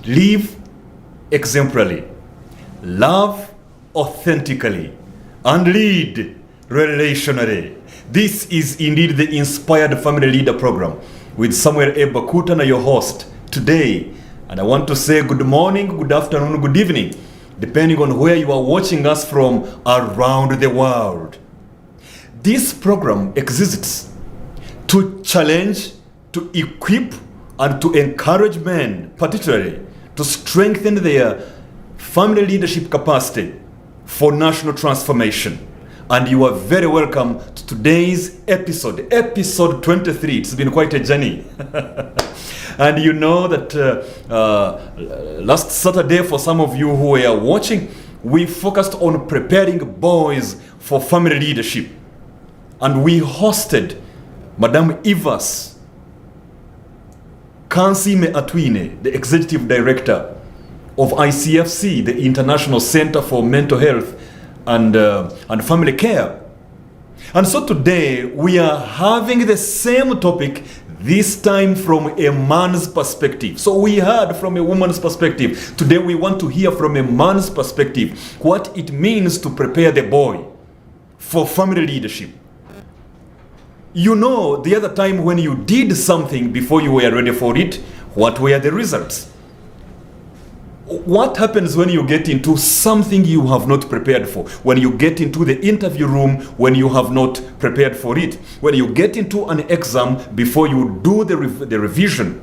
live exemplarily, love authentically, and lead relationally. This is indeed the Inspired Family Leader Program with Samuel A. Bakutana, your host today. And I want to say good morning, good afternoon, good evening, depending on where you are watching us from around the world. This program exists to challenge, to equip, and to encourage men, particularly, to strengthen their family leadership capacity for national transformation. And you are very welcome to today's episode 23. It's been quite a journey. And you know that last Saturday, for some of you who were watching, we focused on preparing boys for family leadership. And we hosted Madame Ivas Kansime Atwine, the Executive Director of ICFC, the International Center for Mental Health and Family Care. And so today we are having the same topic, this time from a man's perspective. So we heard from a woman's perspective. Today we want to hear from a man's perspective what it means to prepare the boy for family leadership. You know, the other time when you did something before you were ready for it, what were the results? What happens when you get into something you have not prepared for? When you get into the interview room when you have not prepared for it? When you get into an exam before you do the revision?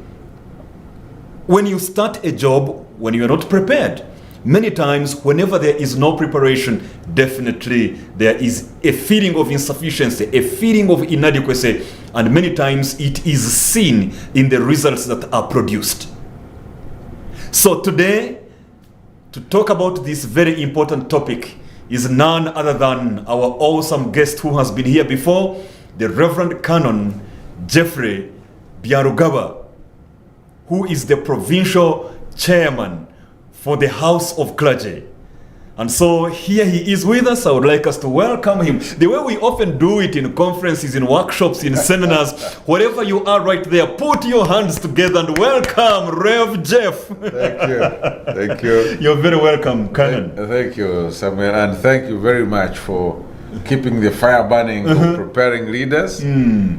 When you start a job when you are not prepared? Many times, whenever there is no preparation, definitely there is a feeling of insufficiency, a feeling of inadequacy, and many times it is seen in the results that are produced. So today, to talk about this very important topic is none other than our awesome guest who has been here before, the Reverend Canon Geoffrey Byarugaba, who is the provincial chairman for the House of Clergy. And so here he is with us. I would like us to welcome him. The way we often do it in conferences, in workshops, in seminars, wherever you are right there, put your hands together and welcome Rev Jeff. Thank you. Thank you. You're very welcome, Canon. Thank you, Samuel. And thank you very much for keeping the fire burning, preparing leaders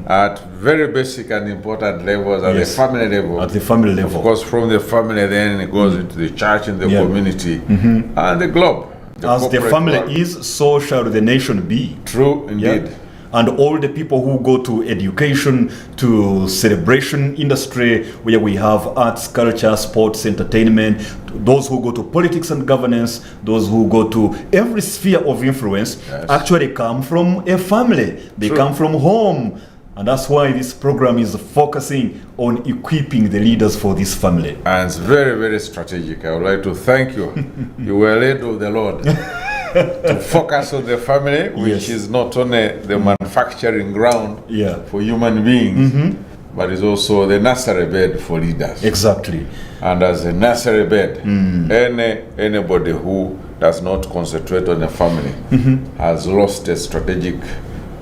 at very basic and important levels, at the family level. At the family level. Of course, from the family, then it goes into the church and the community and the globe. As the family is, so shall the nation be. True, indeed. Yeah. And all the people who go to education, to celebration industry, where we have arts, culture, sports, entertainment, those who go to politics and governance, those who go to every sphere of influence, actually come from a family. They come from home. And that's why this program is focusing on equipping the leaders for this family. And it's very, very strategic. I would like to thank you. You were led of the Lord to focus on the family, which is not only the manufacturing ground for human beings, but is also the nursery bed for leaders. Exactly. And as a nursery bed, anybody who does not concentrate on the family has lost a strategic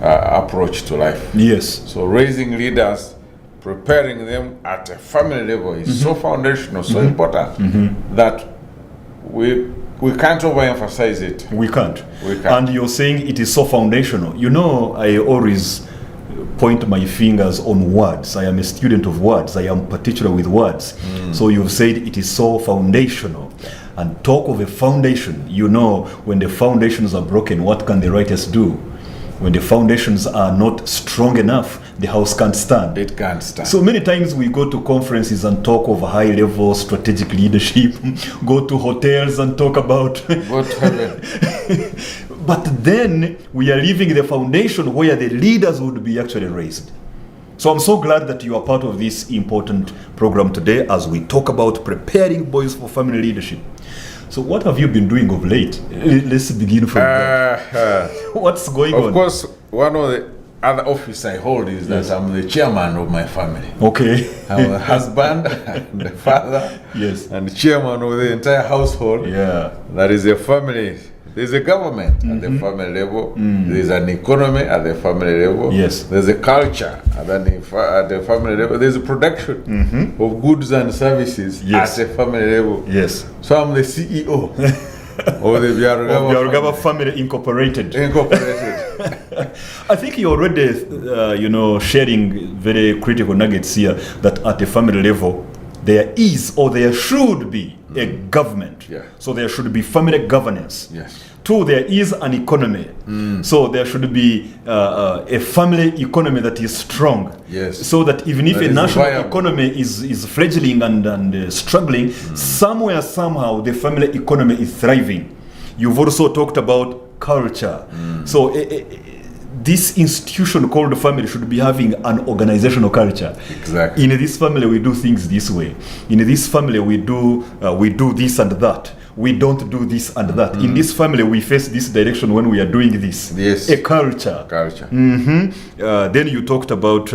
approach to life. Yes. So raising leaders, preparing them at a family level is so foundational, so important that we can't overemphasize it. We can't. And you're saying it is so foundational. You know, I always point my fingers on words. I am a student of words. I am particular with words. So you've said it is so foundational. And talk of a foundation, you know, when the foundations are broken, what can the righteous do? When the foundations are not strong enough, the house can't stand. It can't stand. So many times we go to conferences and talk of high-level strategic leadership, go to hotels and talk about... What happened? But then we are leaving the foundation where the leaders would be actually raised. So I'm so glad that you are part of this important program today as we talk about preparing boys for family leadership. So what have you been doing of late? Let's begin from that. What's going on? Of course, one of the other office I hold is that I'm the chairman of my family. Okay. I'm the husband and the father and chairman of the entire household. Yeah. That is a family. There's a government at the family level. There's an economy at the family level. Yes. There's a culture at the family level. There's a production of goods and services at the family level. Yes. So I'm the CEO of the Byarugaba family Incorporated. I think you're already, sharing very critical nuggets here that at the family level, there is or there should be a government. Yeah. So there should be family governance. Yes. 2, there is an economy. So there should be a family economy that is strong. Yes. So that even if that a national viable. economy is fledgling and struggling, somewhere, somehow, the family economy is thriving. You've also talked about culture. So this institution called family should be having an organizational culture. Exactly. In this family, we do things this way. In this family, we do this and that. We don't do this and that. In this family, we face this direction when we are doing this. Yes. A culture. Then you talked about,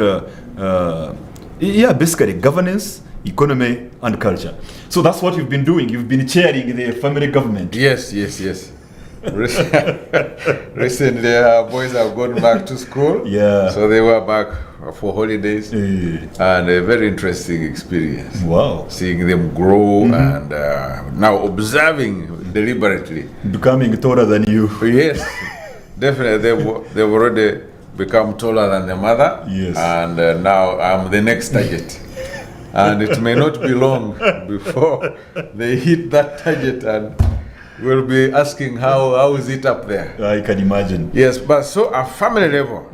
basically governance, economy, and culture. So that's what you've been doing. You've been chairing the family government. Yes. Recently, our boys have gone back to school. Yeah. So they were back for holidays. And a very interesting experience. Wow. Seeing them grow and now observing deliberately. Becoming taller than you. Yes, definitely. They've already become taller than the mother. Yes. And now I'm the next target. And it may not be long before they hit that target, and we'll be asking how is it up there. I can imagine. Yes, but so at family level,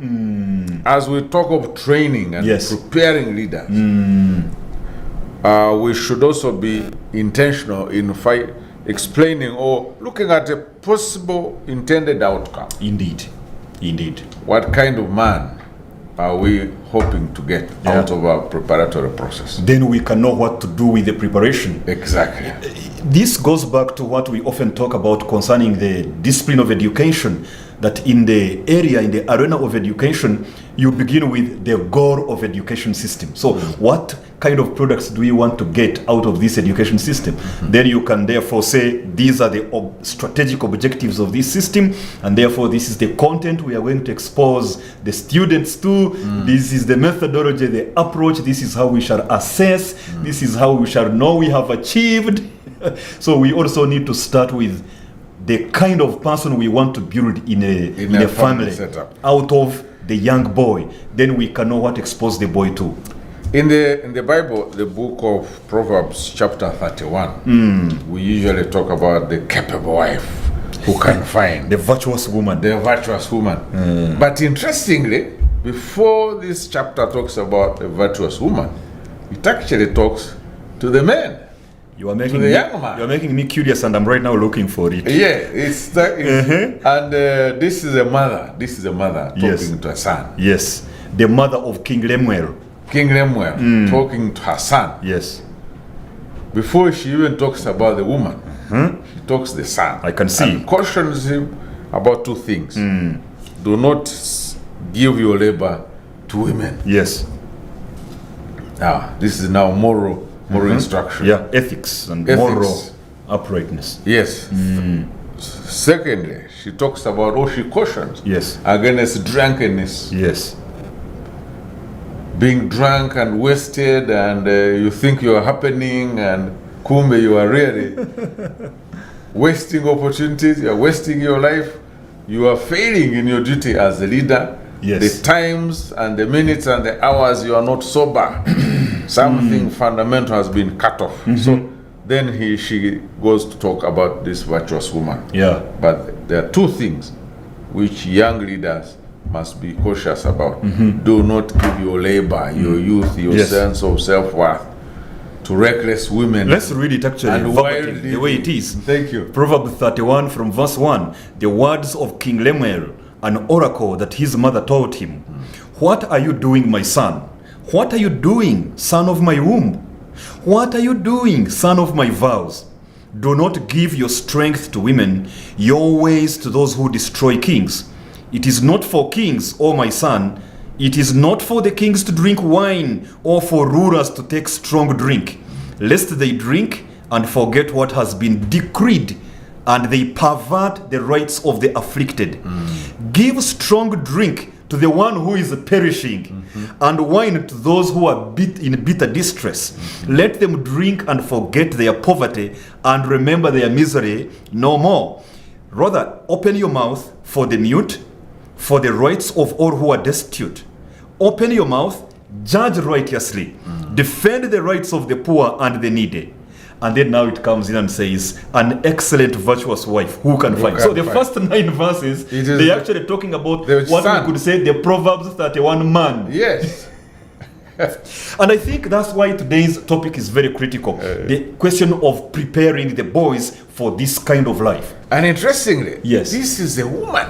as we talk of training and preparing leaders, we should also be intentional in explaining or looking at a possible intended outcome. Indeed. What kind of man are we hoping to get out of our preparatory process? Then we can know what to do with the preparation. Exactly. This goes back to what we often talk about concerning the discipline of education, that in the arena of education, you begin with the goal of education system. So what kind of products do we want to get out of this education system? Then you can therefore say, these are the strategic objectives of this system, and therefore this is the content we are going to expose the students to. This is the methodology, the approach. This is how we shall assess. This is how we shall know we have achieved. So we also need to start with the kind of person we want to build in a family setup. Out of the young boy. Then we can know what to expose the boy to. In the Bible, the book of Proverbs, chapter 31, we usually talk about the capable wife who can find the virtuous woman. But interestingly, before this chapter talks about the virtuous woman, it actually talks to the man. You are making me curious, and I'm right now looking for it. Yeah, it's that. And this is a mother. Talking to her son. Yes, the mother of King Lemuel. Talking to her son. Yes. Before she even talks about the woman, she talks to the son. I can see. And cautions him about 2 things. Do not give your labor to women. Yes. Now, this is now moral instruction. Yeah, ethics and moral uprightness. Yes. Secondly, she talks about, she cautions against drunkenness. Yes. Being drunk and wasted, and you think you are happening, and kumbe you are really wasting opportunities, you are wasting your life, you are failing in your duty as a leader. Yes. The times and the minutes and the hours you are not sober. Something fundamental has been cut off. So then she goes to talk about this virtuous woman. Yeah. But there are 2 things which young leaders must be cautious about. Do not give your labor, your youth, your sense of self-worth to reckless women. Let's read it actually the way it is. Thank you. Proverbs 31 from verse 1. The words of King Lemuel, an oracle that his mother told him. What are you doing, my son? What are you doing, son of my womb? What are you doing, son of my vows? Do not give your strength to women, your ways to those who destroy kings. It is not for kings, O my son. It is not for the kings to drink wine, or for rulers to take strong drink, lest they drink and forget what has been decreed, and they pervert the rights of the afflicted. Give strong drink to the one who is perishing, and wine to those who are in bitter distress. Let them drink and forget their poverty and remember their misery no more. Rather, open your mouth for the mute, for the rights of all who are destitute. Open your mouth, judge righteously, defend the rights of the poor and the needy. And then now it comes in and says, an excellent virtuous wife, who can find? So the first 9 verses, they're actually talking about what we could say the Proverbs 31 man. Yes. And I think that's why today's topic is very critical. The question of preparing the boys for this kind of life. And interestingly, yes, this is a woman.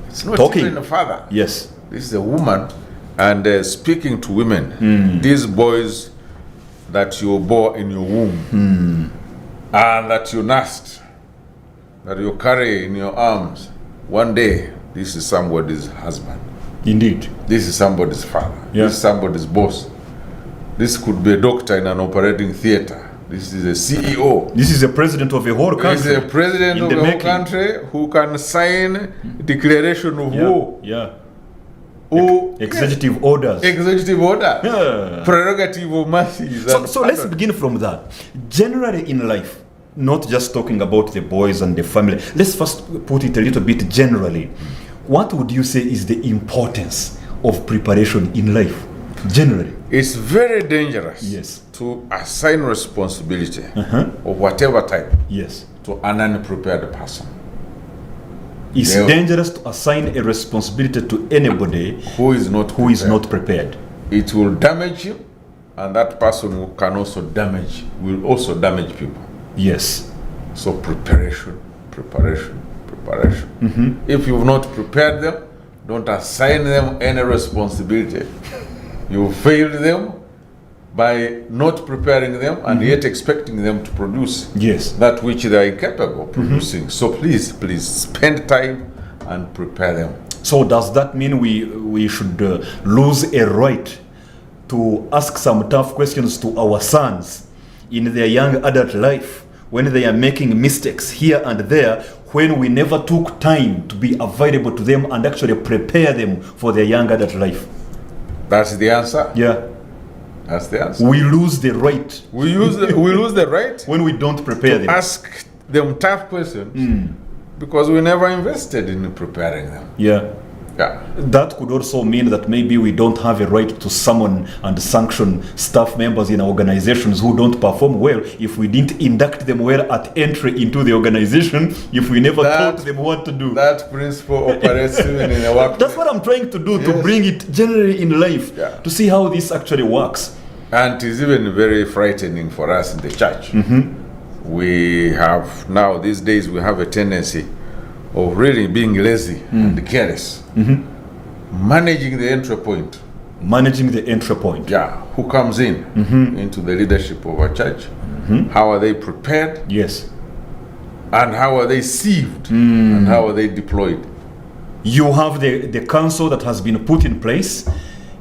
It's not talking. even a father. Yes. This is a woman, and speaking to women. These boys that you bore in your womb, and that you nursed, that you carry in your arms, one day, this is somebody's husband. Indeed. This is somebody's father. Yeah. This is somebody's boss. This could be a doctor in an operating theater. This is a CEO. This is a president of a whole country. This is a president of a whole country who can sign declaration of war. Yeah. Executive orders. Executive order. Yeah. Prerogative of mercies. So let's begin from that. Generally in life, not just talking about the boys and the family, let's first put it a little bit generally. What would you say is the importance of preparation in life, generally? It's very dangerous, yes, to assign responsibility of whatever type, yes, to an unprepared person. It's dangerous to assign a responsibility to anybody who is not prepared. It will damage you, and that person will also damage people. Yes. So preparation. If you've not prepared them, don't assign them any responsibility. You failed them by not preparing them and yet expecting them to produce that which they are incapable of producing. So please spend time and prepare them. So does that mean we should lose a right to ask some tough questions to our sons in their young adult life when they are making mistakes here and there, when we never took time to be available to them and actually prepare them for their young adult life? That's the answer? Yeah. That's the answer. We lose the right. We lose the right when we don't prepare them. Ask them tough questions because we never invested in preparing them. Yeah. That could also mean that maybe we don't have a right to summon and sanction staff members in organizations who don't perform well if we didn't induct them well at entry into the organization, if we never taught them what to do. That principle operates even in a workplace. That's what I'm trying to do, to bring it generally in life, to see how this actually works. And it is even very frightening for us in the church. We have now, these days, we have a tendency of really being lazy and careless. Managing the entry point. Managing the entry point. Yeah. Who comes in into the leadership of a church? How are they prepared? Yes. And how are they sieved? And how are they deployed? You have the council that has been put in place.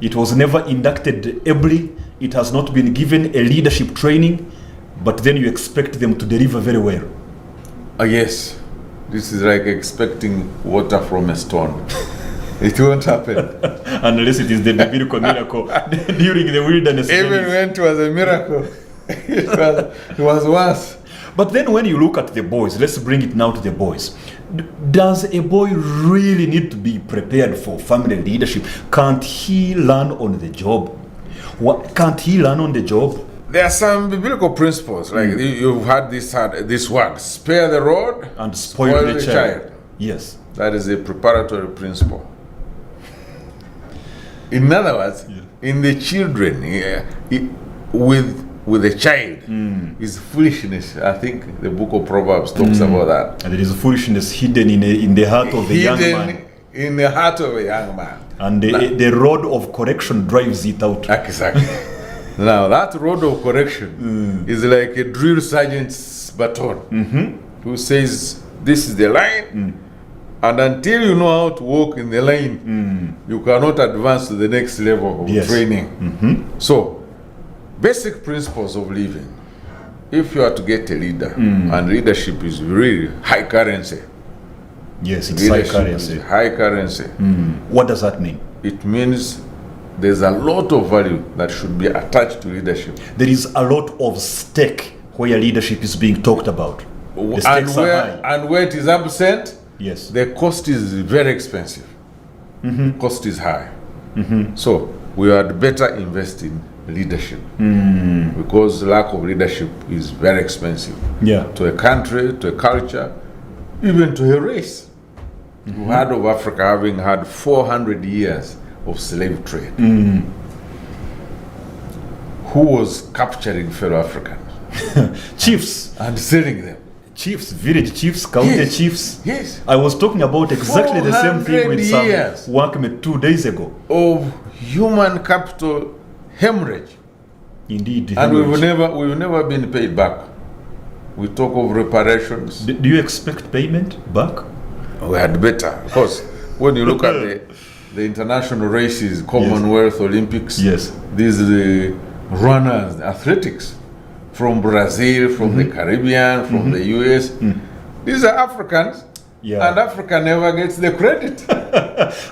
It was never inducted ably. It has not been given a leadership training, but then you expect them to deliver very well. Yes. This is like expecting water from a stone. It won't happen. Unless it is the biblical miracle during the wilderness. Even when it was a miracle, it was worse. But then when you look at the boys, let's bring it now to the boys. Does a boy really need to be prepared for family leadership? Can't he learn on the job? Can't he learn on the job? There are some biblical principles, like you've had this word, spare the rod and spoil the child. Yes. That is a preparatory principle. In other words, in the children, with a child, is foolishness. I think the book of Proverbs talks about that. And there is foolishness hidden in the heart of a young man. In the heart of a young man. And the rod of correction drives it out. Exactly. Now, that rod of correction is like a drill sergeant's baton who says, this is the line, and until you know how to walk in the line, you cannot advance to the next level of training. So, basic principles of living. if you are to get a leader, and leadership is really high currency. Yes, it's high currency. High currency. What does that mean? It means there's a lot of value that should be attached to leadership. There is a lot of stake where leadership is being talked about. The stakes are high. And where it is absent, yes, the cost is very expensive. Cost is high. So we had better invest in leadership, because lack of leadership is very expensive. Yeah. To a country, to a culture, even to a race. We've heard of Africa having had 400 years of slave trade. Who was capturing fellow Africans? Chiefs. And selling them. Chiefs, village chiefs, county chiefs. Yes. I was talking about exactly the same thing with some years workmen 2 days ago. Of human capital hemorrhage. Indeed. And we've never been paid back. We talk of reparations. Do you expect payment back? We had better. Of course, when you look at the international races, Commonwealth, Olympics, these runners, athletics, from Brazil, from the Caribbean, from the US, these are Africans, and Africa never gets the credit.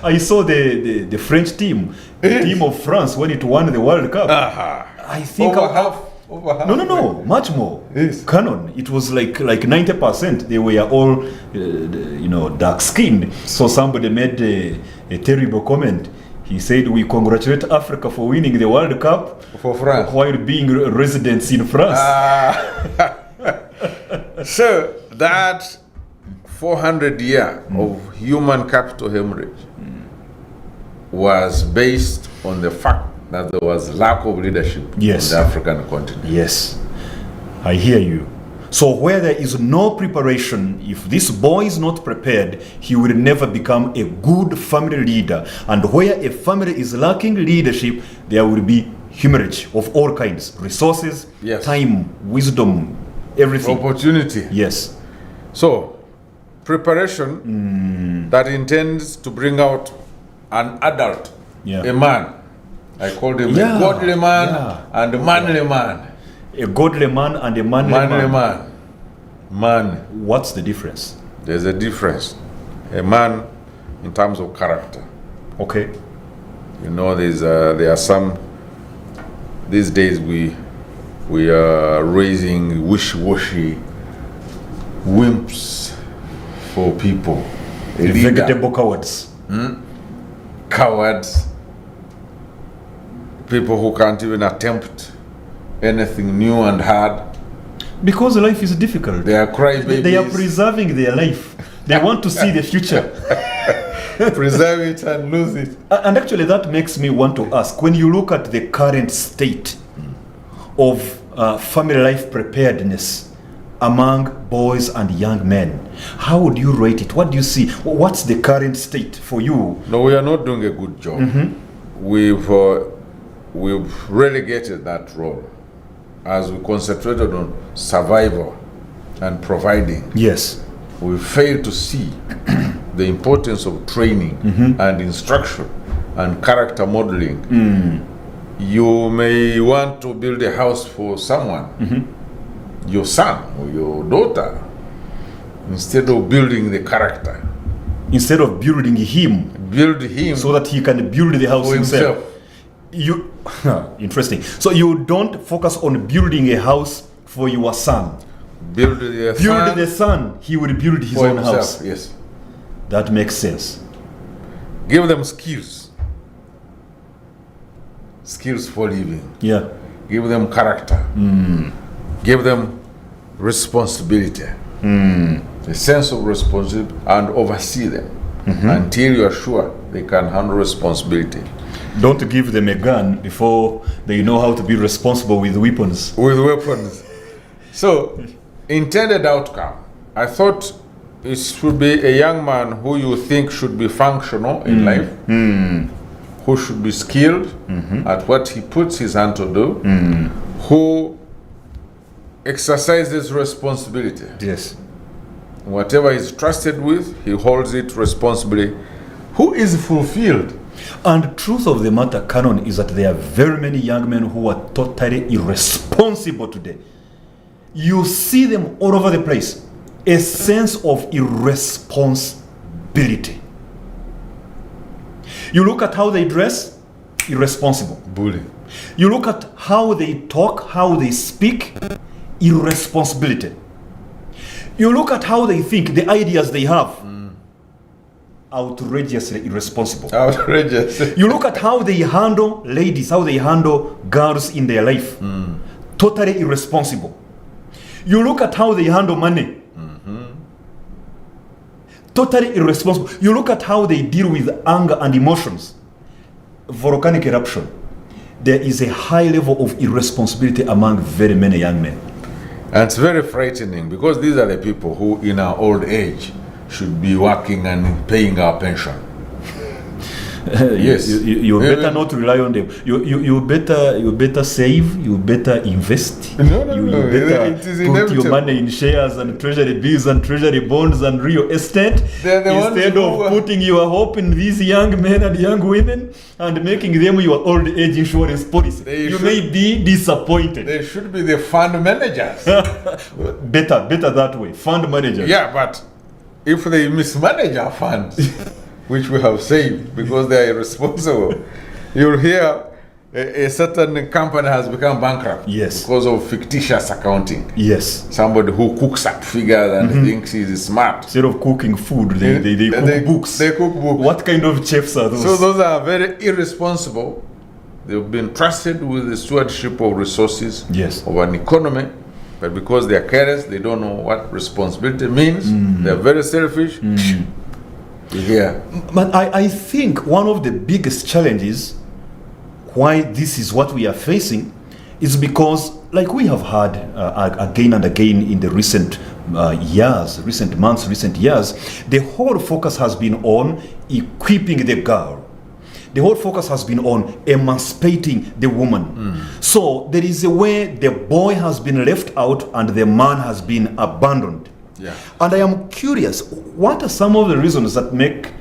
I saw the French team, the team of France, when it won the World Cup. I think over half. No, much more. Yes. Canon, it was like 90%. They were all, dark skinned. So somebody made a terrible comment. He said, "We congratulate Africa for winning the World Cup for France while being residents in France." So that 400 years of human capital hemorrhage was based on the fact that there was lack of leadership on the African continent. Yes, I hear you. So where there is no preparation, if this boy is not prepared, he will never become a good family leader. And where a family is lacking leadership, there will be hemorrhage of all kinds. Resources, time, wisdom, everything. Opportunity. Yes. So, preparation that intends to bring out an adult, a man. I called him a godly man and a manly man. A godly man and a manly man. Man. What's the difference? There's a difference. A man in terms of character. Okay. There are some. These days we are raising wishy-washy wimps for people. Vegetable cowards. Cowards. People who can't even attempt anything new and hard. Because life is difficult. They are crybabies. They are preserving their life. They want to see the future. Preserve it and lose it. And actually that makes me want to ask, when you look at the current state of family life preparedness among boys and young men, how would you rate it? What do you see? What's the current state for you? No, we are not doing a good job. We've relegated that role as we concentrated on survival and providing. Yes. We failed to see the importance of training and instruction and character modeling. You may want to build a house for someone, your son or your daughter, instead of building the character. Instead of building him. Build him. So that he can build the house himself. Interesting. So you don't focus on building a house for your son. Build the son, he will build his own house. Yes. That makes sense. Give them skills. Skills for living. Yeah. Give them character. Give them responsibility. A sense of responsibility, and oversee them until you are sure they can handle responsibility. Don't give them a gun before they know how to be responsible with weapons. So, intended outcome. I thought it should be a young man who you think should be functional in life, who should be skilled at what he puts his hand to do, who exercises responsibility. Yes. Whatever he's trusted with, he holds it responsibly. Who is fulfilled. And the truth of the matter, Canon, is that there are very many young men who are totally irresponsible today. you see them all over the place. A sense of irresponsibility. You look at how they dress, irresponsible. Bully. You look at how they talk, how they speak, irresponsibility. You look at how they think, the ideas they have, outrageously irresponsible. Outrageous. You look at how they handle ladies, how they handle girls in their life, totally irresponsible. You look at how they handle money, totally irresponsible. You look at how they deal with anger and emotions, volcanic eruption. There is a high level of irresponsibility among very many young men. And it's very frightening because these are the people who in our old age should be working and paying our pension. Yes. You better not rely on them. You better save, you better invest. No, you better put your money in shares and treasury bills and treasury bonds and real estate instead of putting your hope in these young men and young women and making them your old age insurance policy. You may be disappointed. They should be the fund managers. better that way. Fund managers. Yeah, but if they mismanage our funds, which we have saved because they are irresponsible, you'll hear a certain company has become bankrupt. Yes. Because of fictitious accounting. Yes. Somebody who cooks up figures and thinks he's smart. Instead of cooking food, they cook books. They cook books. What kind of chefs are those? So those are very irresponsible. They've been trusted with the stewardship of resources of an economy, but because they are careless, they don't know what responsibility means. They're very selfish. Yeah. But I think one of the biggest challenges why this is what we are facing is because, like we have had again and again in the recent recent months, recent years, the whole focus has been on equipping the girl. The whole focus has been on emancipating the woman. So there is a way the boy has been left out and the man has been abandoned. Yeah. And I am curious, what are some of the reasons that make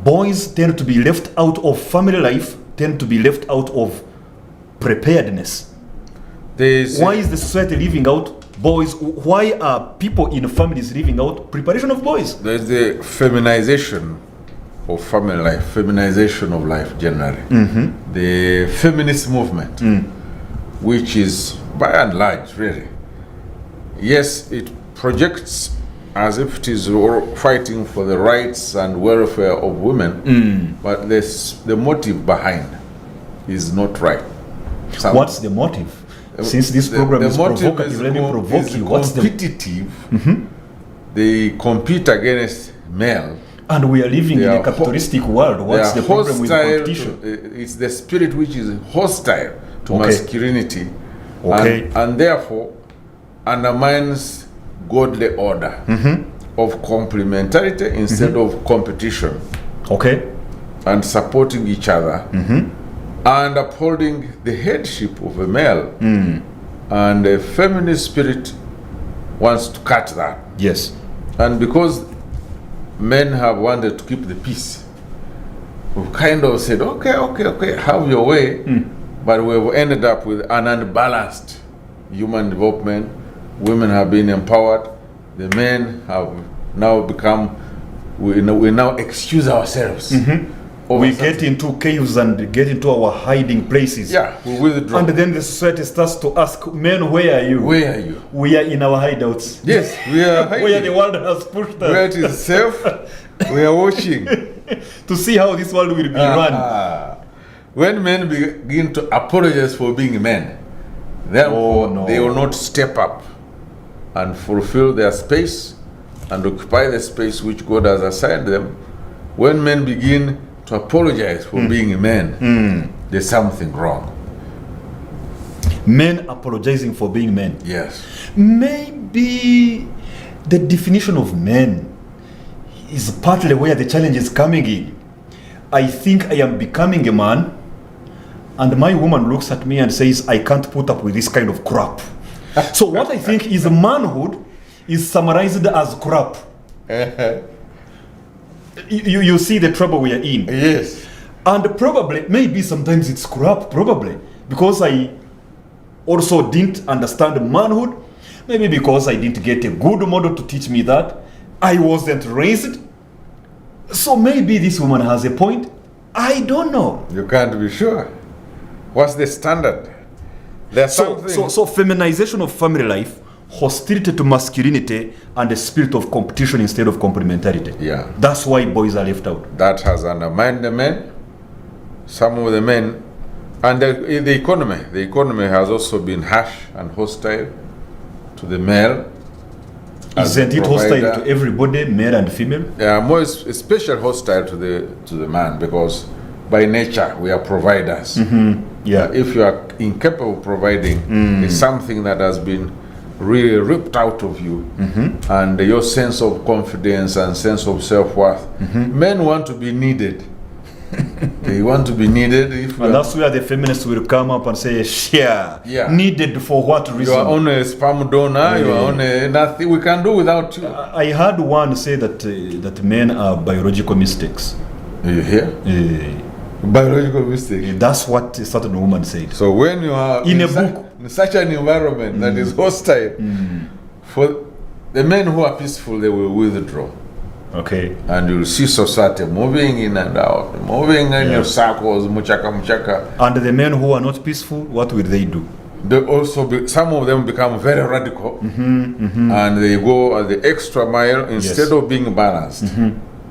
boys tend to be left out of family life, tend to be left out of preparedness? Why is the society leaving out boys? Why are people in families leaving out preparation of boys? There's the feminization of family life, feminization of life generally. The feminist movement, which is by and large really, yes, it projects as if it is fighting for the rights and welfare of women, but the motive behind is not right. What's the motive? Since this program is provocative, let me provoke you. What's competitive? They compete against male. And we are living in a capitalistic world. What's the problem with competition? It's the spirit which is hostile to masculinity, and therefore undermines godly order of complementarity instead of competition. And supporting each other and upholding the headship of a male. And a feminist spirit wants to cut that. Yes. And because men have wanted to keep the peace, we've kind of said, okay, have your way, but we've ended up with an unbalanced human development. Women have been empowered. The men have now become, we now excuse ourselves. We get into caves and get into our hiding places. Yeah, we withdraw. And then the society starts to ask, men, where are you? Where are you? We are in our hideouts. Yes, we are hiding. Where the world has pushed us. Where it is safe, we are watching. To see how this world will be run. When men begin to apologize for being men, therefore they will not step up and fulfill their space and occupy the space which God has assigned them. When men begin to apologize for being men, there's something wrong. Men apologizing for being men. Yes. Maybe the definition of men is partly where the challenge is coming in. I think I am becoming a man, and my woman looks at me and says, I can't put up with this kind of crap. So what I think is manhood is summarized as crap. You see the trouble we are in. Yes. And probably, maybe sometimes it's crap, probably, because I also didn't understand manhood. Maybe because I didn't get a good model to teach me that. I wasn't raised. So maybe this woman has a point. I don't know. You can't be sure. What's the standard? There's something. So feminization of family life, hostility to masculinity, and a spirit of competition instead of complementarity. Yeah. That's why boys are left out. That has undermined the men. Some of the men, and the economy. The economy has also been harsh and hostile to the male. Isn't it hostile to everybody, male and female? Yeah, more especially hostile to the man, because by nature we are providers. Yeah. If you are incapable of providing, it's something that has been really ripped out of you, and your sense of confidence and sense of self-worth. Men want to be needed. They want to be needed. And that's where the feminists will come up and say, needed for what reason? You are on a sperm donor, you are on a nothing, we can do without you. I heard one say that men are biological mistakes. You hear? Biological mistake. That's what a certain woman said. So when you are in a book, in such an environment that is hostile, for the men who are peaceful, they will withdraw. Okay. And you'll see society moving in and out, moving in your circles, muchaka. And the men who are not peaceful, what will they do? They also some of them become very radical, and they go the extra mile instead of being balanced.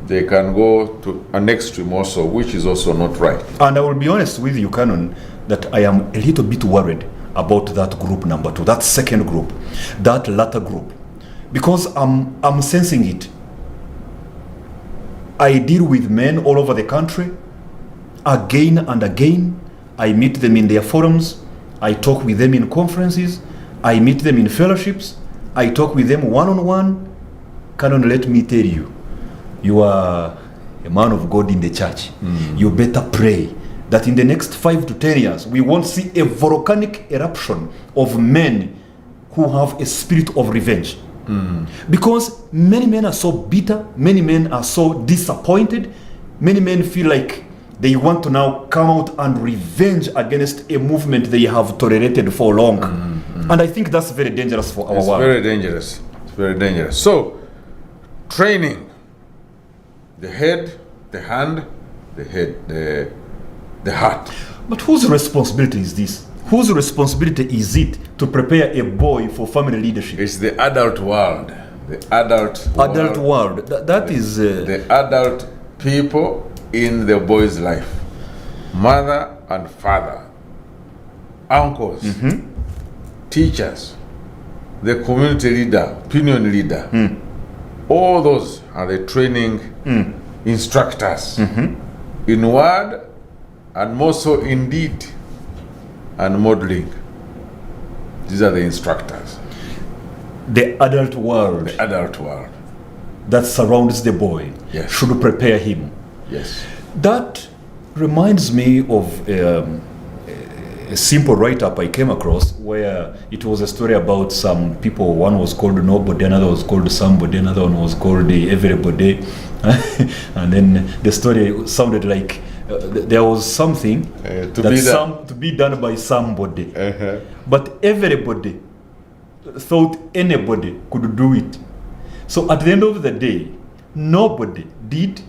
They can go to an extreme also, which is also not right. And I will be honest with you, Canon, that I am a little bit worried about that group number 2, that second group, that latter group, because I'm sensing it. I deal with men all over the country, again and again. I meet them in their forums. I talk with them in conferences. I meet them in fellowships. I talk with them one-on-one. Canon, let me tell you, you are a man of God in the church. You better pray that in the next 5 to 10 years, we won't see a volcanic eruption of men who have a spirit of revenge. Because many men are so bitter, many men are so disappointed, many men feel like they want to now come out and revenge against a movement they have tolerated for long. And I think that's very dangerous for our world. It's very dangerous. It's very dangerous. So, training the head, the hand, the head, the heart. But whose responsibility is this? Whose responsibility is it to prepare a boy for family leadership? It's the adult world. The adult world. That is the adult people in the boy's life. Mother and father, uncles, teachers, the community leader, opinion leader. All those are the training instructors in word and more so in deed and modeling. These are the instructors. The adult world. The adult world. That surrounds the boy. Yes. Should prepare him. Yes. That reminds me of a simple write-up I came across where it was a story about some people. One was called Nobody, another was called Somebody, another one was called Everybody. And then the story sounded like there was something to be done by somebody, but everybody thought anybody could do it. So at the end of the day, nobody did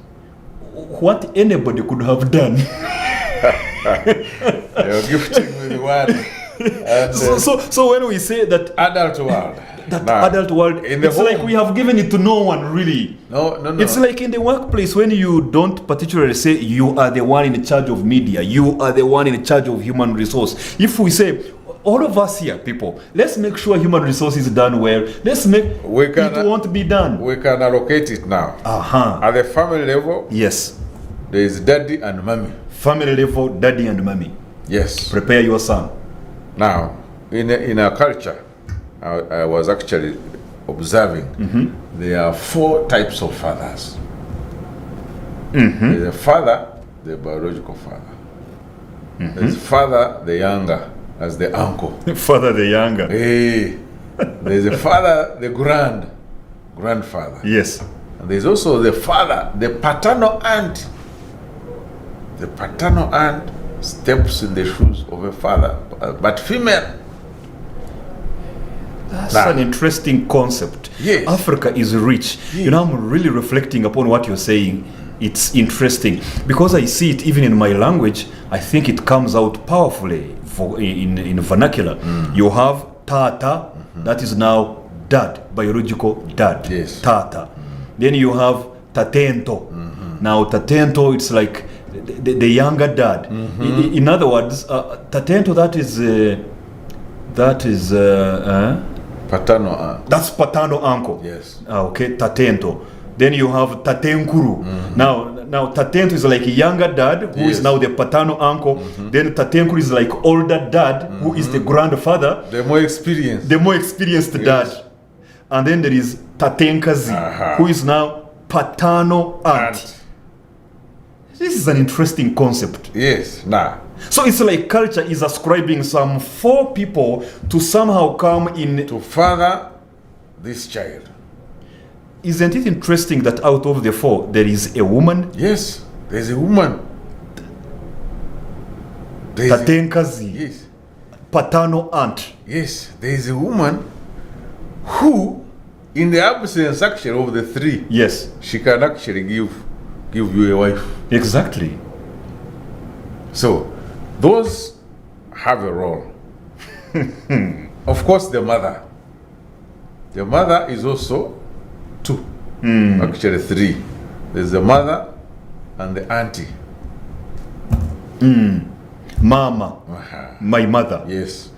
what anybody could have done. You're gifting me the word. So when we say that adult world, adult world, it's home, like we have given it to no one really. No. It's like in the workplace when you don't particularly say you are the one in charge of media, you are the one in charge of human resource. If we say all of us here, people, let's make sure human resource is done well. Let's make it won't be done. We can allocate it now. At the family level, yes, there is daddy and mommy. Family level, daddy and mommy. Yes. Prepare your son. Now, in our culture, I was actually observing, there are 4 types of fathers. There's a father, the biological father. There's father, the younger, as the uncle. Father, the younger. Hey. There's a father, the grandfather. Yes. And there's also the father, the paternal aunt. The paternal aunt steps in the shoes of a father, but female. That's an interesting concept. Yes. Africa is rich. Yes. You know, I'm really reflecting upon what you're saying. It's interesting because I see it even in my language. I think it comes out powerfully in vernacular. You have tata, that is now dad, biological dad. Yes. Tata. Then you have tatento. Now tatento, it's like the younger dad. In other words, tatento, that is Paternal aunt. that's paternal uncle. Yes. Okay, tatento. Then you have tatenkuru. Now tatento is like a younger dad who is now the paternal uncle. Then tatenkuru is like older dad who is the grandfather. The more experienced. The more experienced dad. And then there is tatenkazi who is now paternal aunt. This is an interesting concept. Yes. Nah. So it's like culture is ascribing some 4 people to somehow come in To father this child. Isn't it interesting that out of the 4 there is a woman? Yes. There's a woman. Tatenkazi. Yes. Paternal aunt. Yes. There is a woman who, in the absence actually of the 3, Yes. she can actually give you a wife. Exactly. So, those have a role. Of course, the mother. The mother is also 2. Actually 3. There's the mother and the auntie. Mama. My mother. Yes.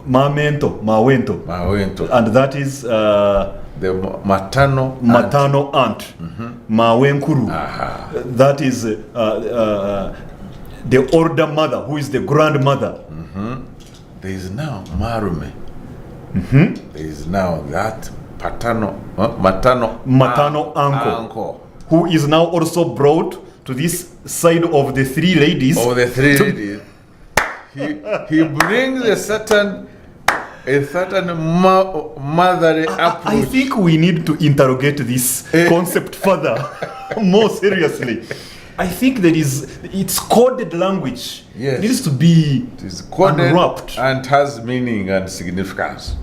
Mamento. Mawento. Mawento. And that is The maternal aunt. Mawenkuru. That is the older mother, who is the grandmother. There is now Marume. There is now that maternal uncle, who is now also brought to this side of the 3 ladies. Of the 3 ladies. He brings a certain motherly approach. I think we need to interrogate this concept further, more seriously. I think it's coded language. Yes. It needs to be coded unwrapped. and has meaning and significance.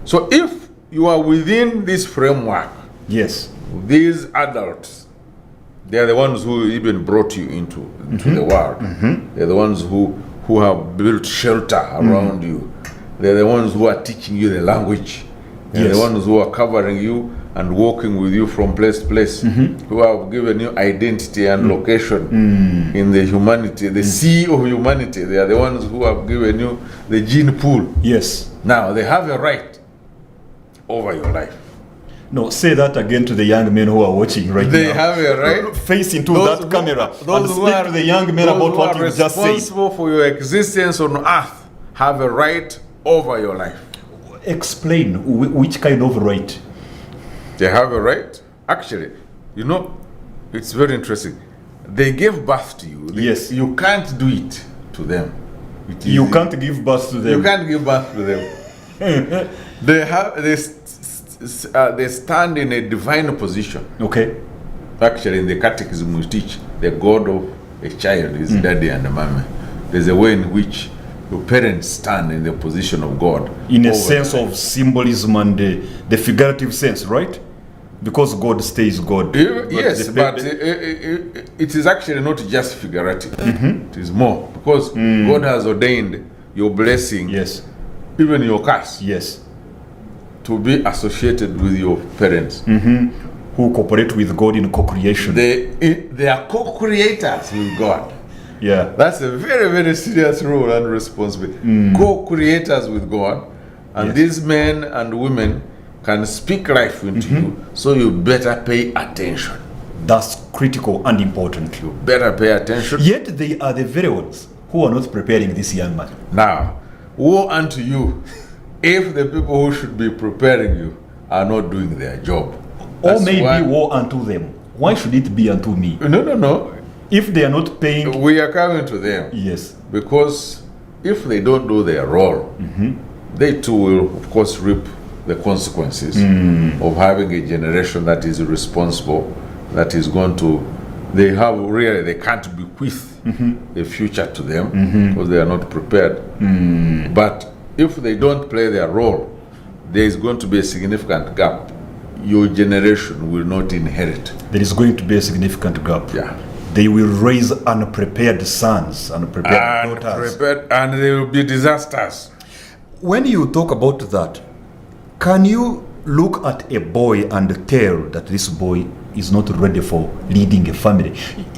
So if you are within this framework, yes, these adults, they are the ones who even brought you into the world. They're the ones who have built shelter around you. They're the ones who are teaching you the language. They're the ones who are covering you and walking with you from place to place, who have given you identity and location in the humanity, the sea of humanity. They are the ones who have given you the gene pool. Yes. Now, they have a right over your life. No, say that again to the young men who are watching right They now. have a right. Face into that camera and speak to the young men about what you just said. Responsible for your existence on earth have a right over your life. Explain which kind of right. They have a right. Actually, it's very interesting. They gave birth to you. Yes. You can't do it to them. You can't give birth to them. You can't give birth to them. They stand in a divine position. Okay. Actually, in the catechism we teach, the God of a child is daddy and mommy. There's a way in which your parents stand in the position of God. In a sense of symbolism and the figurative sense, right? Because God stays God. Yes, but it is actually not just figurative. It is more. Because God has ordained your blessing, yes, even your curse, yes, to be associated with your parents. Who cooperate with God in co-creation. They are co-creators with God. Yeah. That's a very, very serious role and responsibility. Co-creators with God. And these men and women can speak life into you, so you better pay attention. That's critical and important. You better pay attention. Yet they are the very ones who are not preparing this young man. Now, woe unto you if the people who should be preparing you are not doing their job. Or maybe woe unto them. Why should it be unto me? No. If they are not paying... We are coming to them. Yes. Because if they don't do their role, they too will, of course, reap the consequences of having a generation that is irresponsible, that is going to... They can't bequeath the future to them because they are not prepared. But if they don't play their role, there is going to be a significant gap. Your generation will not inherit. There is going to be a significant gap. Yeah. They will raise unprepared sons, unprepared daughters. And they will be disasters. When you talk about that, can you look at a boy and tell that this boy is not ready for leading a family?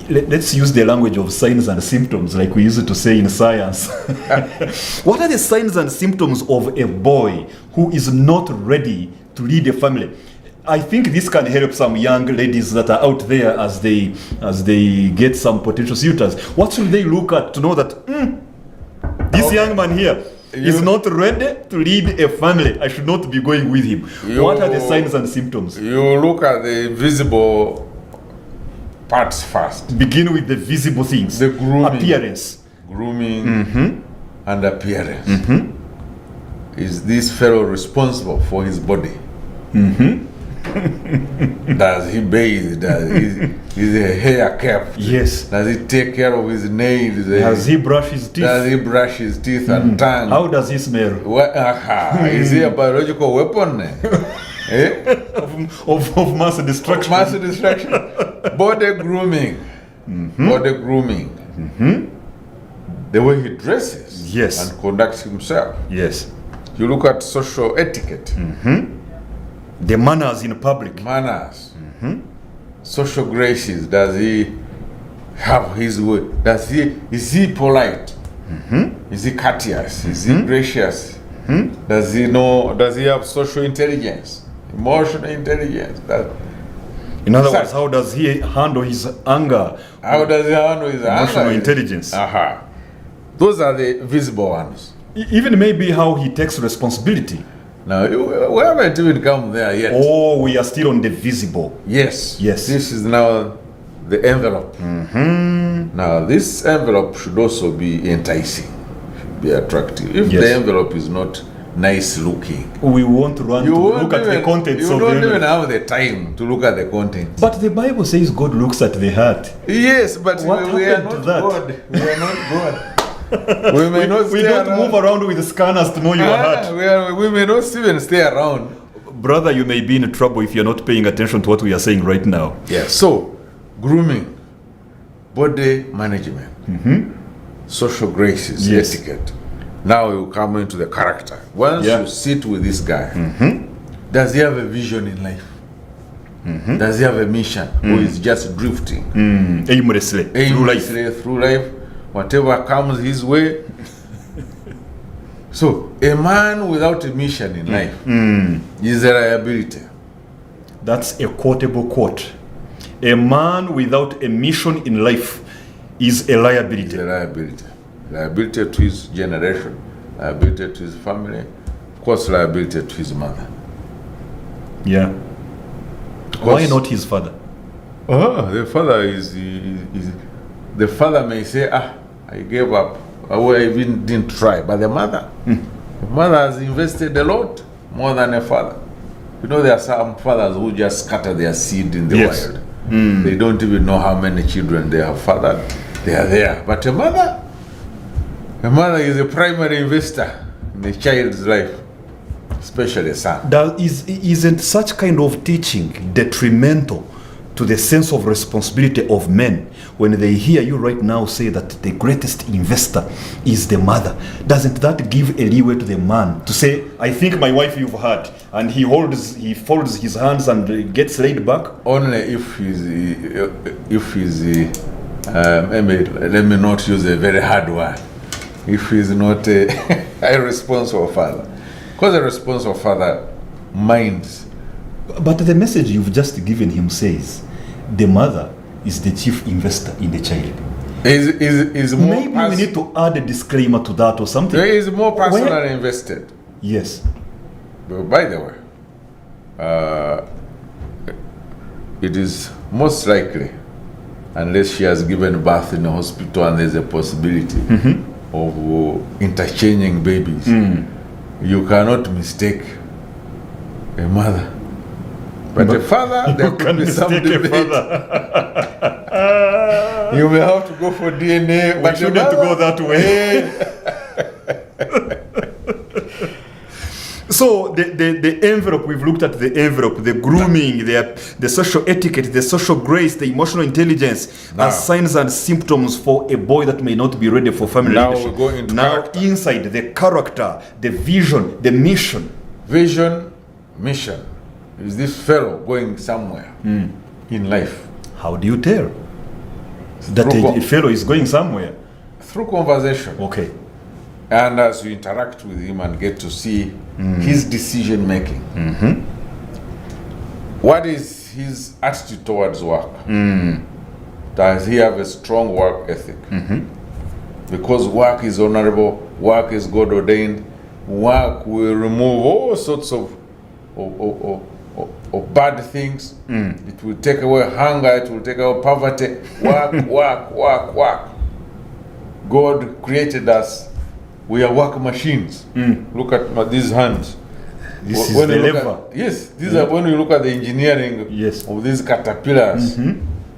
Let's use the language of signs and symptoms like we used to say in science. What are the signs and symptoms of a boy who is not ready to lead a family? I think this can help some young ladies that are out there as they get some potential suitors. What should they look at to know that this young man here is not ready to lead a family? I should not be going with him. What are the signs and symptoms? You look at the visible parts first. Begin with the visible things. The grooming. Appearance. Grooming and appearance. Is this fellow responsible for his body? Does he bathe? Is his hair kept? Yes. Does he take care of his nails? Does he brush his teeth? Does he brush his teeth and tongue? How does he smell? Is he a biological weapon? of mass destruction. Mass destruction. Body grooming. Body grooming. The way he dresses. Yes. And conducts himself. Yes. You look at social etiquette. The manners in public. Manners. Social graces. Does he have his way? Is he polite? Is he courteous? Is he gracious? Does he have social intelligence? Emotional intelligence? In other words, how does he handle his anger? How does he handle his emotional intelligence? Those are the visible ones. Even maybe how he takes responsibility. Now, we haven't even come there yet. Oh, we are still on the visible. Yes. Yes. This is now the envelope. Now, this envelope should also be enticing, should be attractive. If the envelope is not nice looking, we won't run to look at the contents of the envelope. You don't even have the time to look at the contents. But the Bible says God looks at the heart. Yes, but we are not God. We are not God. We may not we don't move around with scanners to know your heart. We may not even stay around. Brother, you may be in trouble if you're not paying attention to what we are saying right now. Yes. So, grooming, body management, social graces, etiquette. Now you come into the character. Once you sit with this guy, does he have a vision in life? Does he have a mission? Or is just drifting? Aimlessly through life? Whatever comes his way. So, a man without a mission in life is a liability. That's a quotable quote. A man without a mission in life is a liability. Is a liability. Liability to his generation, liability to his family, of course, liability to his mother. Yeah. Why not his father? The father is the father may say, I gave up. I even didn't try. But the mother, has invested a lot more than a father. You know, there are some fathers who just scatter their seed in the wild. They don't even know how many children they have fathered. They are there. But a mother is a primary investor in the child's life, especially a son. Isn't such kind of teaching detrimental to the sense of responsibility of men when they hear you right now say that the greatest investor is the mother? Doesn't that give a leeway to the man to say, I think my wife you've had, and he folds his hands and gets laid back? Only if he's let me not use a very hard word, if he's not a responsible father. Because a responsible father minds. But the message you've just given him says the mother is the chief investor in the child. Is more maybe we need to add a disclaimer to that or something. He is more personally invested. Yes. But by the way, it is most likely, unless she has given birth in a hospital and there's a possibility of interchanging babies, you cannot mistake a mother. But a father, there could be some debate. You may have to go for DNA. We shouldn't go that way. So the envelope, we've looked at the envelope, the grooming, the social etiquette, the social grace, the emotional intelligence as signs and symptoms for a boy that may not be ready for family leadership. Now we go into character. Inside, the character, the vision, the mission. Vision, mission. Is this fellow going somewhere in life? How do you tell that a fellow is going somewhere? Through conversation. Okay. And as you interact with him and get to see his decision making. What is his attitude towards work? Does he have a strong work ethic? Because work is honorable, work is God ordained, work will remove all sorts of bad things. It will take away hunger, it will take away poverty. Work. God created us. We are work machines. Look at these hands. This is the lever. Yes, these are when you look at the engineering of these caterpillars.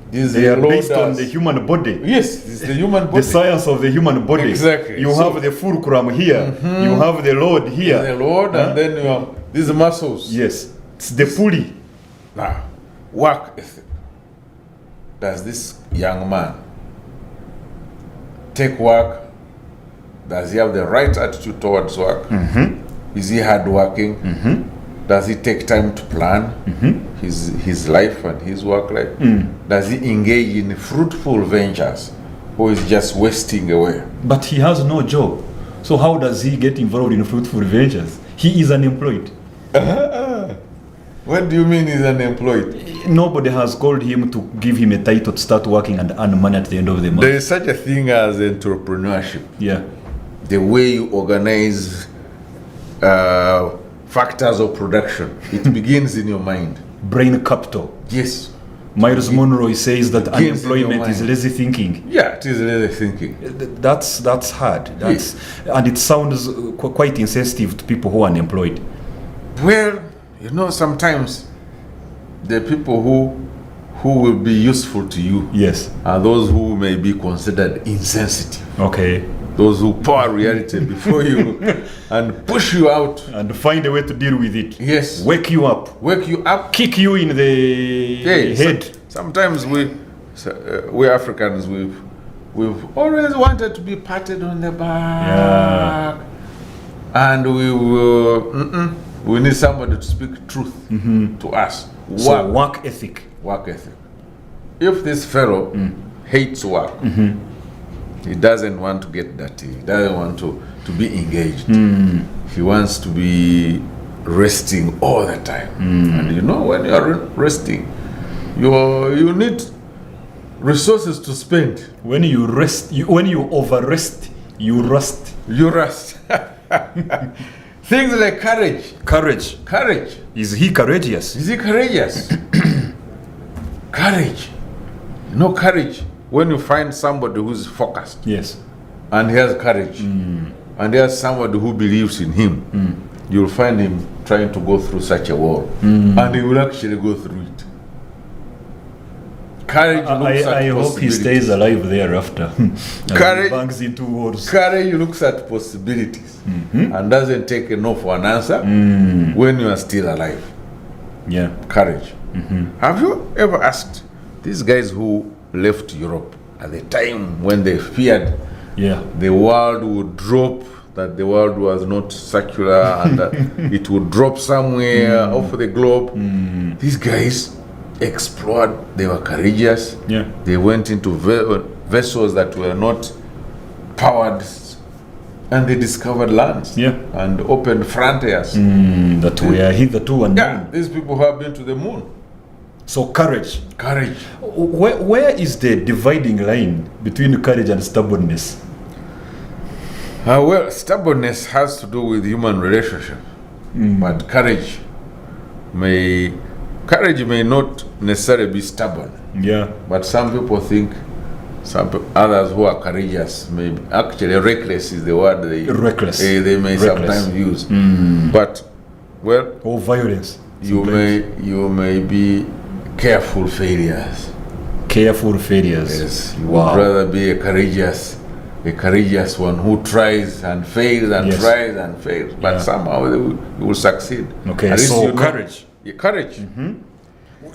They are based on the human body. Yes, it's the human body. The science of the human body. Exactly. You have the fulcrum here. You have the load here. The load, and then you have these muscles. Yes, it's the pulley. Now, work ethic. Does this young man take work? Does he have the right attitude towards work? Is he hardworking? Does he take time to plan his life and his work life? Does he engage in fruitful ventures, or is just wasting away? But he has no job. So how does he get involved in fruitful ventures? He is unemployed. What do you mean he's unemployed? Nobody has called him to give him a title to start working and earn money at the end of the month. There is such a thing as entrepreneurship. Yeah. The way you organize factors of production. It begins in your mind. Brain capital. Yes. Miles Monroe says that unemployment is lazy thinking. Yeah, it is lazy thinking. That's hard. And it sounds quite insensitive to people who are unemployed. Well, you know, sometimes the people who will be useful to you are those who may be considered insensitive. Okay. Those who pour reality before you and push you out. And find a way to deal with it. Yes. Wake you up. Kick you in the head. Sometimes we Africans, we've always wanted to be patted on the back. Yeah. And we need somebody to speak truth to us. Work ethic. Work ethic. If this fellow hates work, he doesn't want to get dirty. He doesn't want to be engaged. He wants to be resting all the time. And you know, when you are resting, you need resources to spend. When you rest, when you over-rest, you rust. You rust. Things like courage. Courage. Is he courageous? Courage. You know, courage. When you find somebody who's focused, and he has courage, and there's somebody who believes in him, you'll find him trying to go through such a wall, and he will actually go through it. Courage looks at I hope he stays alive thereafter. Courage bangs into walls. Courage looks at possibilities and doesn't take a no for an answer when you are still alive. Yeah. Courage. Have you ever asked these guys who left Europe at the time when they feared the world would drop, that the world was not circular and that it would drop somewhere off the globe? These guys explored. They were courageous. They went into vessels that were not powered, and they discovered lands and opened frontiers that were hitherto unknown. These people who have been to the moon. So courage. Where is the dividing line between courage and stubbornness? Well, stubbornness has to do with human relationship, but courage may not necessarily be stubborn. But some people think, others who are courageous may be, actually reckless is the word they may sometimes use. But or violence. You may be careful failures. Yes, you would rather be a courageous a courageous one who tries and fails and tries and fails, but somehow they will succeed. Okay, so courage. Courage.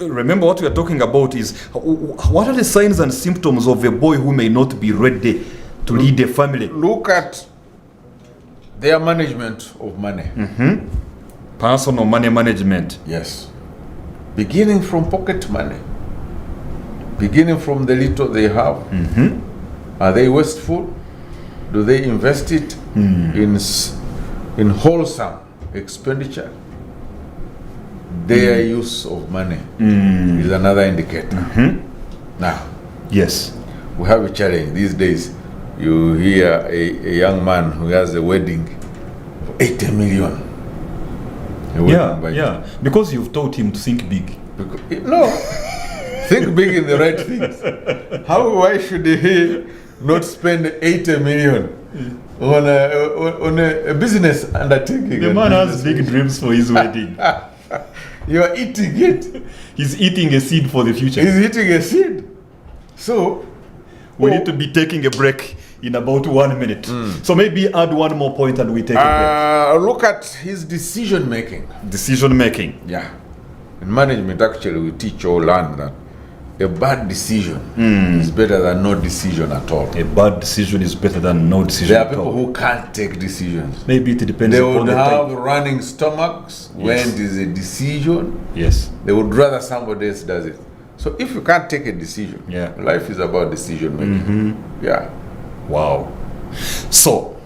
Remember, what we are talking about is what are the signs and symptoms of a boy who may not be ready to lead a family? Look at their management of money. Personal money management. Yes. Beginning from pocket money. Beginning from the little they have. Are they wasteful? Do they invest it in wholesome expenditure? Their use of money is another indicator. Now, yes, we have a challenge these days. You hear a young man who has a wedding for 80 million. Because you've taught him to think big. No, think big in the right things. Why should he not spend 80 million on a business undertaking? The man has big dreams for his wedding. You are eating it. He's eating a seed for the future. He's eating a seed. So we need to be taking a break in about 1 minute. So maybe add one more point and we take a break. Look at his decision making. Decision making. Yeah. In management, actually, we teach or learn that a bad decision is better than no decision at all. A bad decision is better than no decision at all. There are people who can't take decisions. Maybe it depends upon the type. They would have running stomachs when it is a decision. Yes. They would rather somebody else does it. So if you can't take a decision, life is about decision making. Yeah. Wow. So,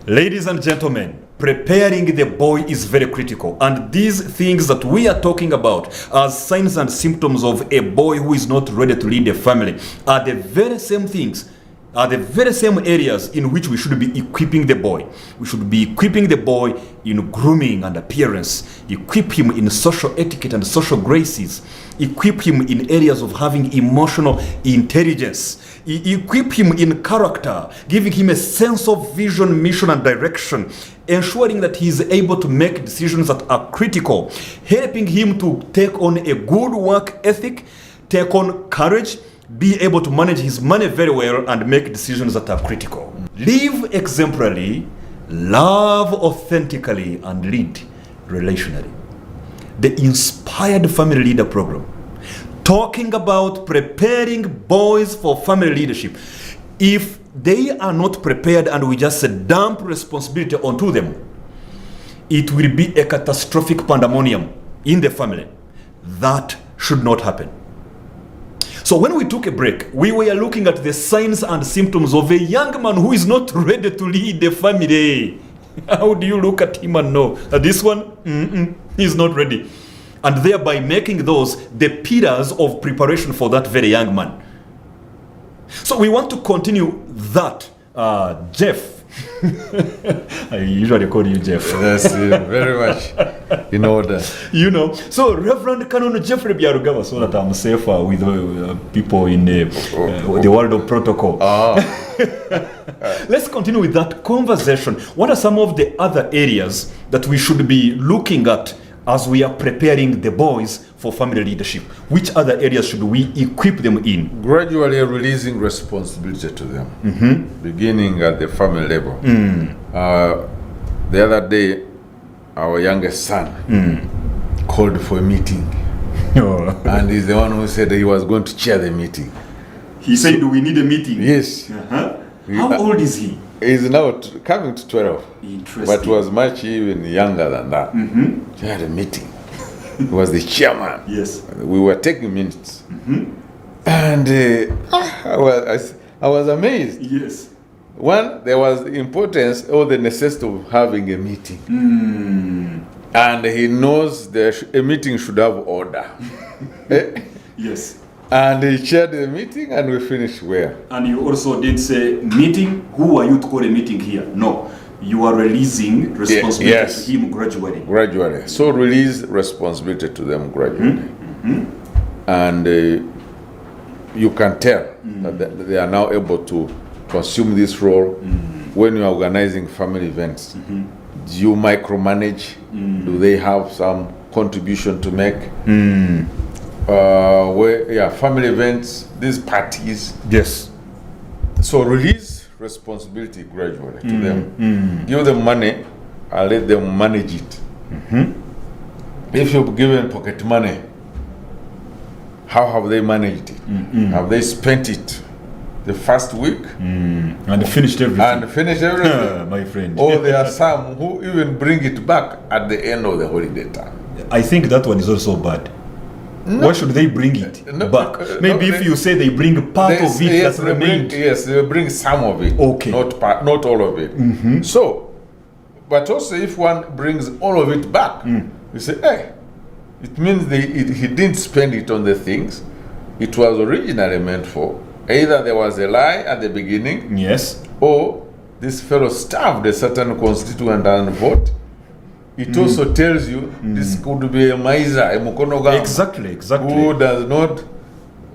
ladies and gentlemen, preparing the boy is very critical, and these things that we are talking about as signs and symptoms of a boy who is not ready to lead a family are the very same things, are the very same areas in which we should be equipping the boy. We should be equipping the boy in grooming and appearance, equip him in social etiquette and social graces, equip him in areas of having emotional intelligence, equip him in character, giving him a sense of vision, mission, and direction, ensuring that he is able to make decisions that are critical, helping him to take on a good work ethic, take on courage, be able to manage his money very well, and make decisions that are critical. Live exemplarily, love authentically, and lead relationally. The Inspired Family Leader Program, talking about preparing boys for family leadership. If they are not prepared and we just dump responsibility onto them, it will be a catastrophic pandemonium in the family. That should not happen. So when we took a break, we were looking at the signs and symptoms of a young man who is not ready to lead the family. How do you look at him and know that this one, he's not ready? And thereby making those the pillars of preparation for that very young man. So we want to continue that. Jeff. I usually call you Jeff. That's very much in order. You know, so Reverend Canon Geoffrey Byarugaba, so that I'm safer with people in the world of protocol. Let's continue with that conversation. What are some of the other areas that we should be looking at as we are preparing the boys for family leadership? Which other areas should we equip them in? Gradually releasing responsibility to them, beginning at the family level. The other day, our youngest son called for a meeting. And he's the one who said he was going to chair the meeting. He said, do we need a meeting? Yes. How old is he? He's now coming to 12. Interesting. But was much even younger than that. He had a meeting. He was the chairman. Yes. We were taking minutes. And I was amazed. Yes. One, there was the importance or the necessity of having a meeting. And he knows a meeting should have order. Yes. And he chaired the meeting and we finished well. And you also did say, meeting, who are you to call a meeting here? No. You are releasing responsibility to him gradually. Gradually. So release responsibility to them gradually. And you can tell that they are now able to consume this role when you are organizing family events. Do you micromanage? Do they have some contribution to make? Family events, these parties. Yes. So release responsibility gradually to them. Give them money and let them manage it. If you've given pocket money, how have they managed it? Have they spent it the first week? And finished everything. My friend. Or there are some who even bring it back at the end of the holiday time. I think that one is also bad. Why should they bring it back? Maybe if you say they bring part of it that's remained. Yes, they bring some of it. Okay. Not all of it. So, but also if one brings all of it back, you say, hey, it means he didn't spend it on the things it was originally meant for. Either there was a lie at the beginning, yes, or this fellow starved a certain constituent and vote. It also tells you this could be a miser, a mukonoga. Exactly. Who does not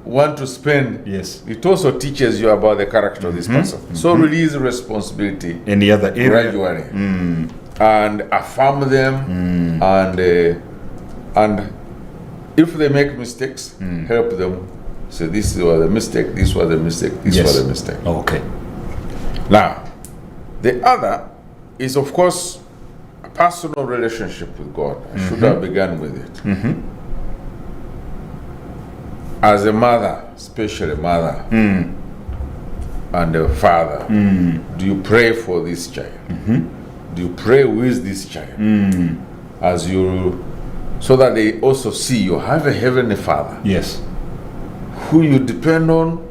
want to spend. Yes. It also teaches you about the character of this person. So release responsibility. Any other area? Gradually. And affirm them and if they make mistakes, help them. Say this was a mistake, this was a mistake, this was a mistake. Okay. Now, the other is of course a personal relationship with God. I should have begun with it. As a mother, especially mother and a father, do you pray for this child? Do you pray with this child? As you, so that they also see you have a heavenly Father. Yes. Who you depend on,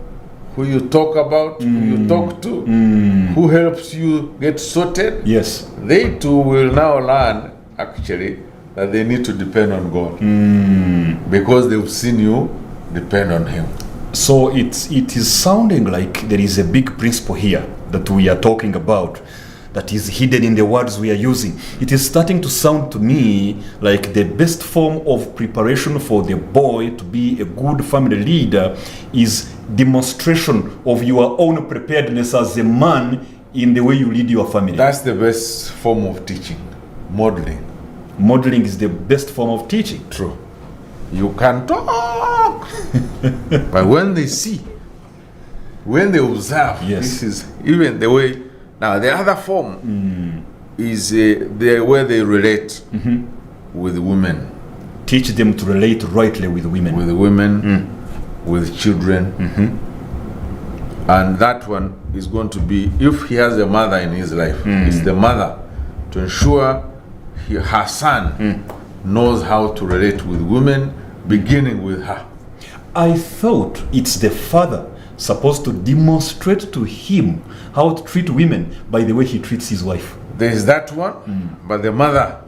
who you talk about, who you talk to, who helps you get sorted. Yes. They too will now learn actually that they need to depend on God because they've seen you depend on Him. So it is sounding like there is a big principle here that we are talking about that is hidden in the words we are using. It is starting to sound to me like the best form of preparation for the boy to be a good family leader is demonstration of your own preparedness as a man in the way you lead your family. That's the best form of teaching, modeling. Modeling is the best form of teaching. True. You can talk, but when they see, when they observe, this is even the way. Now the other form is the way they relate with women. Teach them to relate rightly with women. With women, with children. And that one is going to be, if he has a mother in his life, it's the mother to ensure her son knows how to relate with women, beginning with her. I thought it's the father supposed to demonstrate to him how to treat women by the way he treats his wife. There is that one, but the mother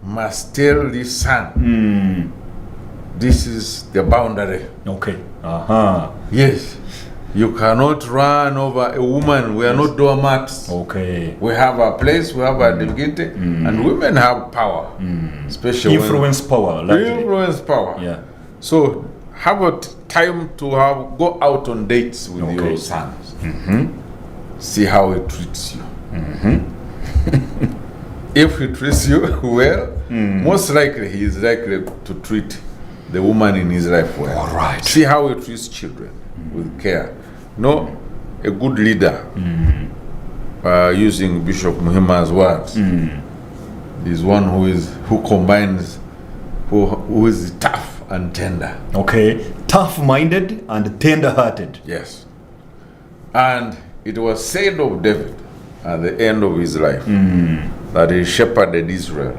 must tell this son, this is the boundary. Okay. Yes. You cannot run over a woman. We are not doormats. Okay. We have a place, we have a dignity, and women have power. Especially influence power. Influence power. Yeah. So have a time to go out on dates with your sons. See how he treats you. If he treats you well, most likely he is likely to treat the woman in his life well. All right. See how he treats children with care. No, a good leader, using Bishop Muhimma's words, is one who combines, who is tough and tender. Okay, tough-minded and tender-hearted. Yes. And it was said of David at the end of his life that he shepherded Israel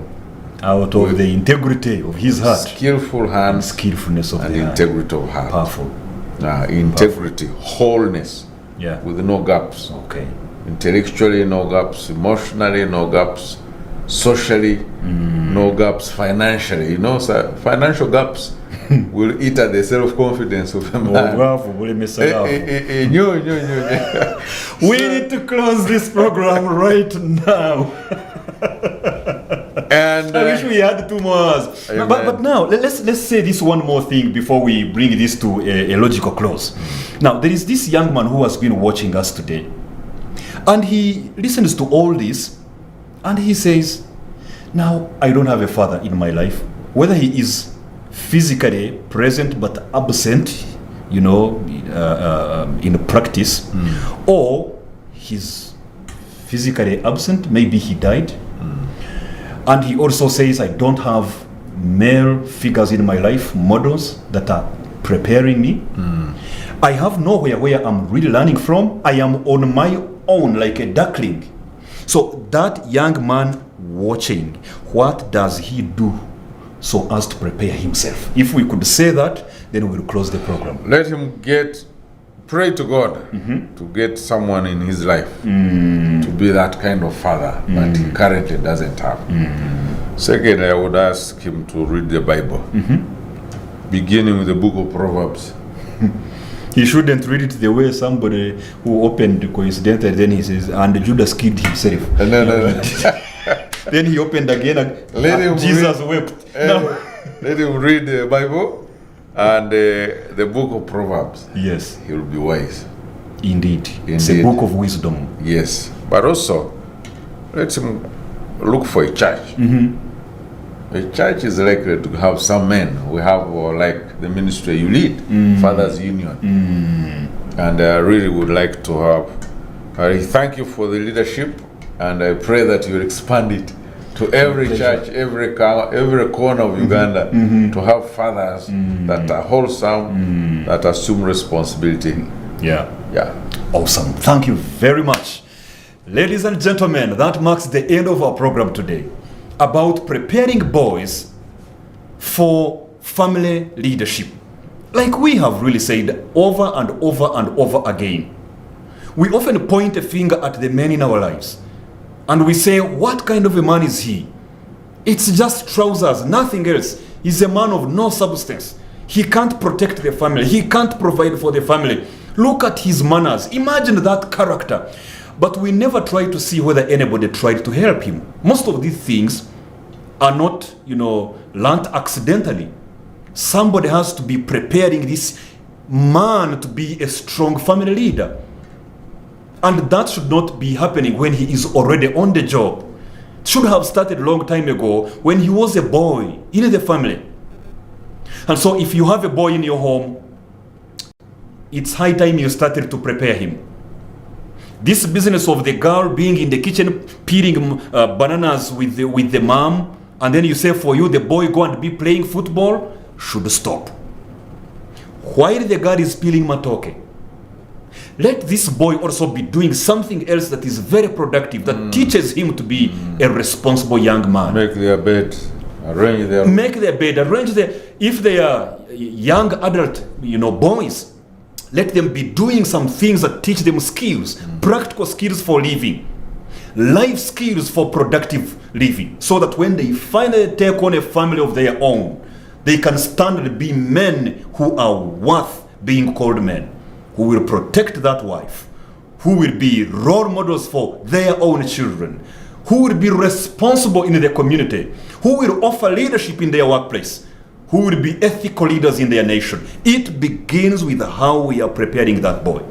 out of the integrity of his heart, skillful hands, skillfulness of and the integrity of heart. Powerful. Integrity, wholeness, with no gaps. Okay. Intellectually, no gaps. Emotionally, no gaps. Socially, no gaps. Financially, you know, so financial gaps will eat at the self-confidence of a man. We need to close this program right now. And I wish we had 2 more hours. But now let's say this one more thing before we bring this to a logical close. Now there is this young man who has been watching us today, and he listens to all this, and he says, "Now I don't have a father in my life, whether he is physically present but absent, in practice, or he's physically absent, maybe he died. And he also says, I don't have male figures in my life, models that are preparing me. I have nowhere where I'm really learning from. I am on my own like a duckling. So that young man watching, what does he do so as to prepare himself? If we could say that, then we'll close the program. Let him pray to God to get someone in his life to be that kind of father that he currently doesn't have. Second, I would ask him to read the Bible, beginning with the book of Proverbs. He shouldn't read it the way somebody who opened coincidentally, then he says, and Judas killed himself. No. Then he opened again, and Jesus wept. Let him read the Bible and the book of Proverbs. Yes. He will be wise. Indeed. It's a book of wisdom. Yes. But also, let him look for a church. A church is likely to have some men. We have like the ministry you lead, Fathers Union. And I really would like to have, I thank you for the leadership, and I pray that you expand it to every church, every corner of Uganda, to have fathers that are wholesome, that assume responsibility. Yeah. Awesome. Thank you very much. Ladies and gentlemen, that marks the end of our program today about preparing boys for family leadership. Like we have really said over and over and over again, we often point a finger at the men in our lives and we say, what kind of a man is he? It's just trousers, nothing else. He's a man of no substance. He can't protect the family. He can't provide for the family. Look at his manners. Imagine that character. But we never try to see whether anybody tried to help him. Most of these things are not, learned accidentally. Somebody has to be preparing this man to be a strong family leader. And that should not be happening when he is already on the job. It should have started a long time ago when he was a boy in the family. And so if you have a boy in your home, it's high time you started to prepare him. This business of the girl being in the kitchen peeling bananas with the mom, and then you say for you the boy go and be playing football, should stop. While the girl is peeling matoke, let this boy also be doing something else that is very productive, that teaches him to be a responsible young man. Make their bed, arrange their... If they are young adult, boys, let them be doing some things that teach them skills, practical skills for living, life skills for productive living, so that when they finally take on a family of their own, they can stand and be men who are worth being called men, who will protect that wife, who will be role models for their own children, who will be responsible in the community, who will offer leadership in their workplace, who will be ethical leaders in their nation. It begins with how we are preparing that boy.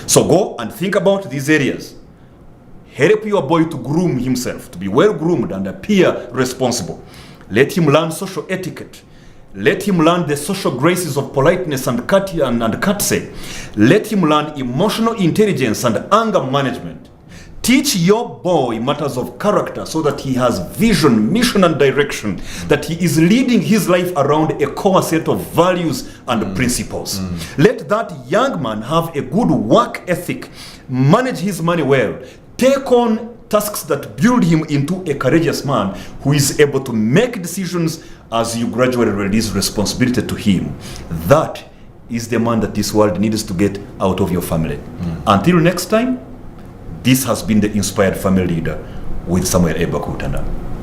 So go and think about these areas. Help your boy to groom himself, to be well groomed and appear responsible. Let him learn social etiquette. Let him learn the social graces of politeness and courtesy. Let him learn emotional intelligence and anger management. Teach your boy matters of character so that he has vision, mission, and direction, that he is leading his life around a core set of values and principles. Let that young man have a good work ethic, manage his money well, take on tasks that build him into a courageous man who is able to make decisions as you gradually release responsibility to him. That is the man that this world needs to get out of your family. Until next time, this has been the Inspired Family Leader with Samuel Bakutana.